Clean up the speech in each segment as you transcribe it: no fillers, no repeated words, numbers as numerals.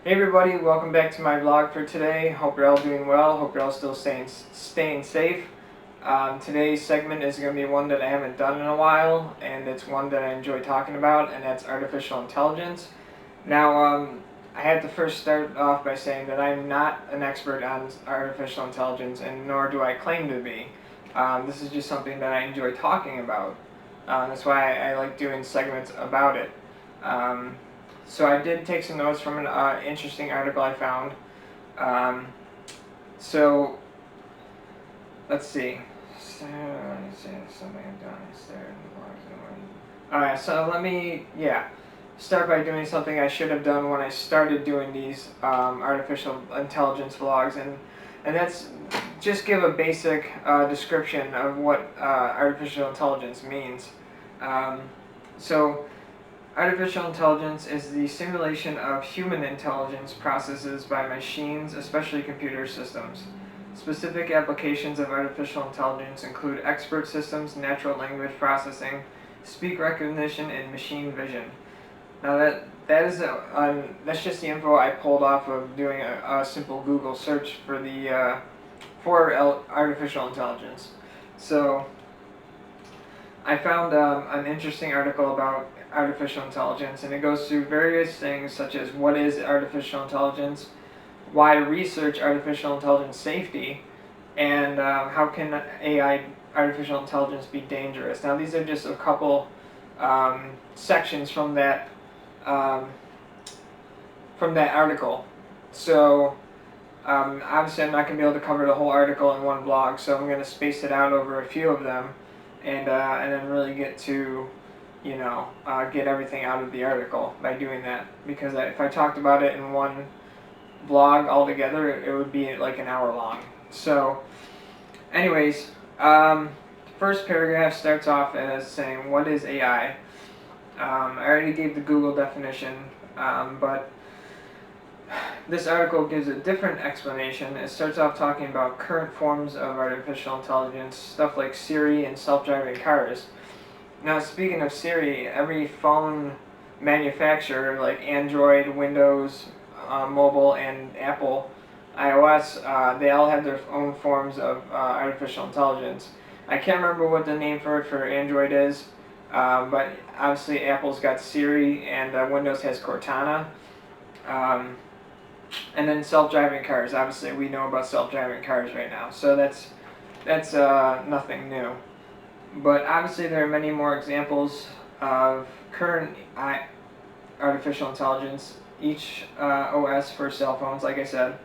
Hey everybody, welcome back to my vlog for today. Hope you're all doing well. Hope you're all still staying safe. Today's segment is going to be one that I haven't done in a while, and it's one that I enjoy talking about, and that's artificial intelligence. Now, I have to first start off by saying that I'm not an expert on artificial intelligence, and nor do I claim to be. This is just something that I enjoy talking about. That's why I like doing segments about it. So I did take some notes from an interesting article I found. So let's see. Alright, so let me start by doing something I should have done when I started doing these artificial intelligence vlogs, and that's just give a basic description of what artificial intelligence means. So artificial intelligence is the simulation of human intelligence processes by machines, especially computer systems. Specific applications of artificial intelligence include expert systems, natural language processing, speech recognition, and machine vision. Now that's just the info I pulled off of doing a simple Google search for artificial intelligence. So I found an interesting article about artificial intelligence, and it goes through various things such as what is artificial intelligence, why research artificial intelligence safety, and how can artificial intelligence be dangerous. Now these are just a couple sections from that article. So obviously I'm not going to be able to cover the whole article in one blog, so I'm going to space it out over a few of them, and then really get to get everything out of the article by doing that, because if I talked about it in one vlog altogether, it would be like an hour long. So anyways, first paragraph starts off as saying, what is AI? I already gave the Google definition, but this article gives a different explanation. It starts off talking about current forms of artificial intelligence, stuff like Siri and self-driving cars. Now, speaking of Siri, every phone manufacturer like Android, Windows, Mobile, and Apple iOS, they all have their own forms of artificial intelligence. I can't remember what the name for it for Android is, but obviously Apple's got Siri, and Windows has Cortana. And then self-driving cars. Obviously, we know about self-driving cars right now, so that's nothing new. But obviously there are many more examples of current artificial intelligence, each OS for cell phones, like I said.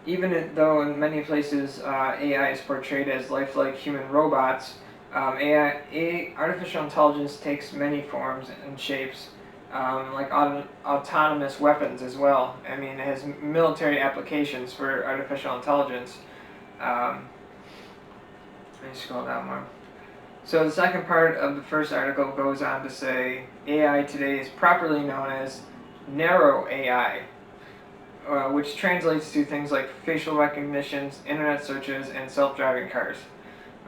Even though in many places AI is portrayed as lifelike human robots, artificial intelligence takes many forms and shapes, like autonomous weapons as well. I mean, it has military applications for artificial intelligence. Let me scroll down more. So the second part of the first article goes on to say AI today is properly known as narrow AI, which translates to things like facial recognitions, internet searches, and self-driving cars.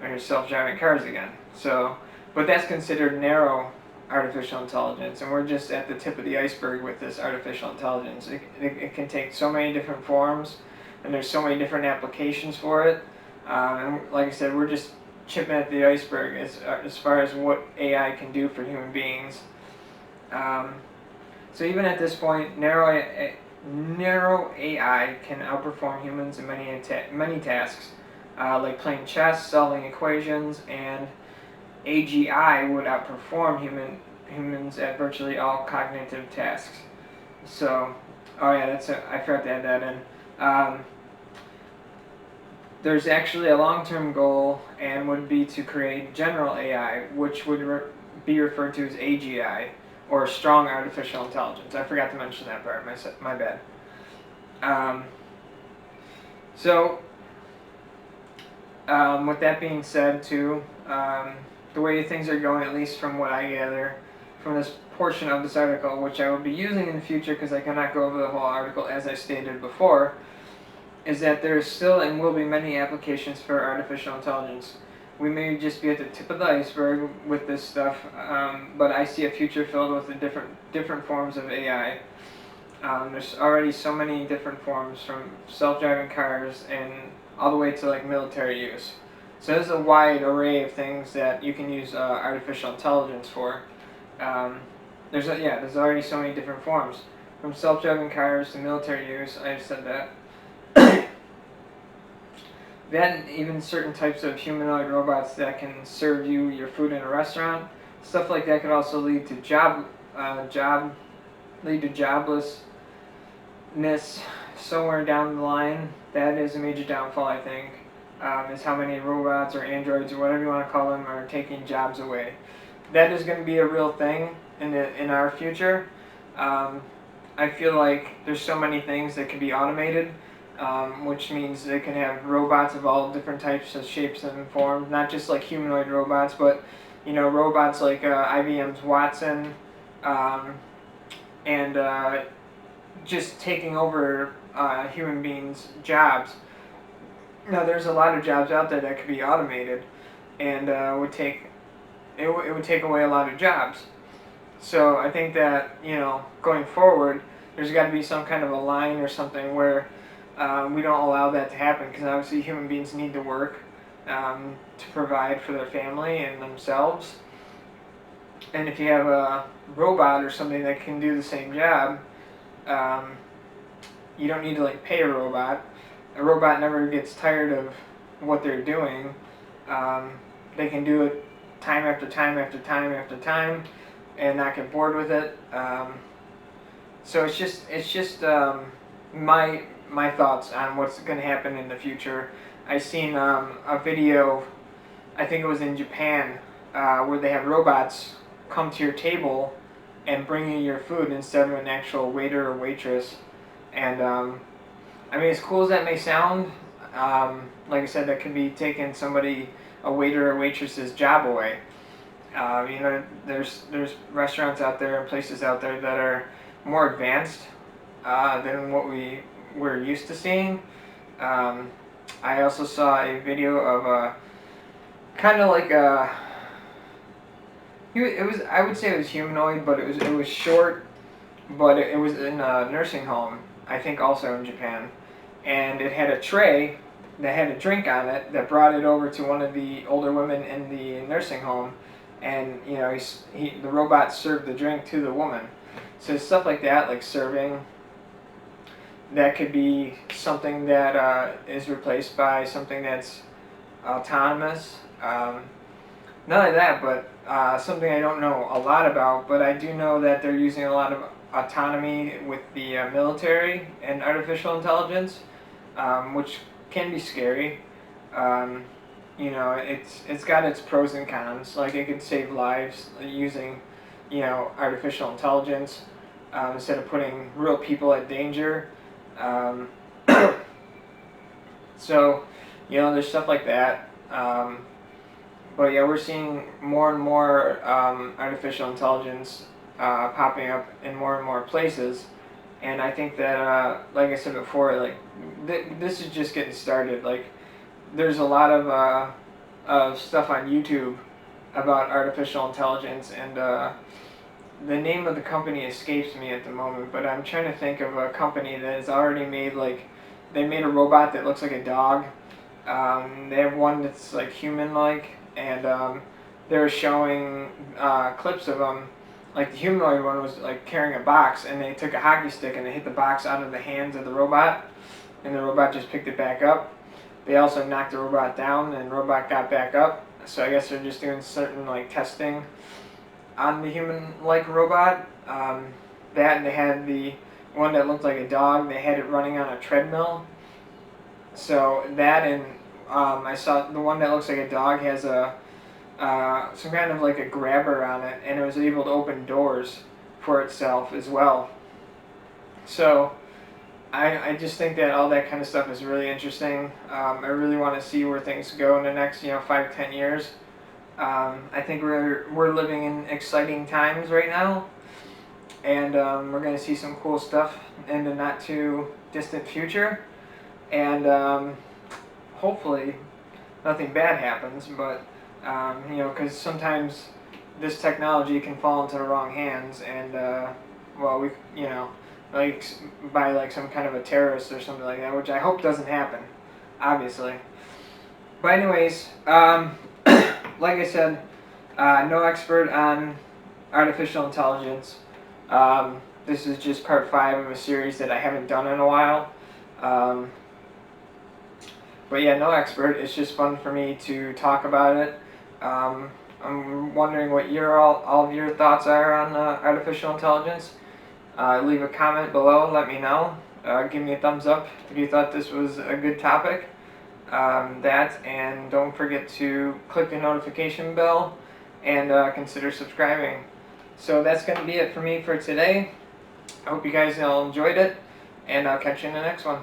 There's self-driving cars again. So, but that's considered narrow artificial intelligence, and we're just at the tip of the iceberg with this artificial intelligence. It can take so many different forms, and there's so many different applications for it. And like I said, we're just chipping at the iceberg as far as what AI can do for human beings. So even at this point, narrow AI can outperform humans in many tasks, like playing chess, solving equations, and AGI would outperform humans at virtually all cognitive tasks. So, oh yeah, I forgot to add that in. There's actually a long-term goal, and would be to create general AI, which would be referred to as AGI, or strong artificial intelligence. I forgot to mention that part, my bad. With that being said too, the way things are going, at least from what I gather from this portion of this article, which I will be using in the future because I cannot go over the whole article as I stated before, is that there is still and will be many applications for artificial intelligence. we may just be at the tip of the iceberg with this stuff, but I see a future filled with the different forms of AI. There's already so many different forms, from self-driving cars and all the way to like military use. So there's a wide array of things that you can use artificial intelligence for. There's already so many different forms, from self-driving cars to military use. I've said that. Then even certain types of humanoid robots that can serve you your food in a restaurant. Stuff like that could also lead to joblessness somewhere down the line. That is a major downfall, I think. Is how many robots or androids or whatever you want to call them are taking jobs away. That is going to be a real thing in our future. I feel like there's so many things that can be automated, which means they can have robots of all different types of shapes and forms, not just like humanoid robots, but robots like IBM's Watson, and just taking over human beings' jobs. Now, there's a lot of jobs out there that could be automated, and it would take away a lot of jobs. So I think that going forward, there's got to be some kind of a line or something where we don't allow that to happen, because obviously human beings need to work to provide for their family and themselves. And if you have a robot or something that can do the same job, you don't need to like pay a robot. A robot never gets tired of what they're doing. They can do it time after time after time after time and not get bored with it. So it's just my thoughts on what's going to happen in the future. I seen a video, I think it was in Japan, where they have robots come to your table and bring you your food instead of an actual waiter or waitress. And I mean, as cool as that may sound, like I said, that could be taking a waiter or waitress's job away. There's restaurants out there and places out there that are more advanced than what we're used to seeing. I also saw a video of kind of like I would say it was humanoid, but it was short, but it was in a nursing home, I think also in Japan, and it had a tray that had a drink on it that brought it over to one of the older women in the nursing home, and the robot served the drink to the woman. So stuff like that, like serving, that could be something that is replaced by something that's autonomous. Not only that, but something I don't know a lot about, but I do know that they're using a lot of autonomy with the military and artificial intelligence, which can be scary. It's got its pros and cons. Like, it could save lives using, artificial intelligence instead of putting real people at danger. So, there's stuff like that. But yeah, we're seeing more and more artificial intelligence popping up in more and more places, and I think that, like I said before, like this is just getting started. Like, there's a lot of stuff on YouTube about artificial intelligence, and the name of the company escapes me at the moment, but I'm trying to think of a company that has already made, they made a robot that looks like a dog. They have one that's like human-like, and they're showing clips of them. Like, the humanoid one was like carrying a box, and they took a hockey stick and they hit the box out of the hands of the robot, and the robot just picked it back up. They also knocked the robot down, and the robot got back up. So I guess they're just doing certain testing on the human-like robot. That, and they had the one that looked like a dog. They had it running on a treadmill. So that, and I saw the one that looks like a dog has some kind of like a grabber on it, and it was able to open doors for itself as well. So I just think that all that kind of stuff is really interesting. I really want to see where things go in the next 5-10 years. I think we're living in exciting times right now, and we're going to see some cool stuff in the not too distant future, and hopefully nothing bad happens, but You know, because sometimes this technology can fall into the wrong hands, and well, we, you know, like by like some kind of a terrorist or something like that, which I hope doesn't happen, obviously. But anyways, like I said, no expert on artificial intelligence. This is just part 5 of a series that I haven't done in a while. Um, but yeah, no expert. It's just fun for me to talk about it. I'm wondering what all of your thoughts are on artificial intelligence. Leave a comment below. Let me know. Give me a thumbs up if you thought this was a good topic. And don't forget to click the notification bell and consider subscribing. So that's going to be it for me for today. I hope you guys all enjoyed it, and I'll catch you in the next one.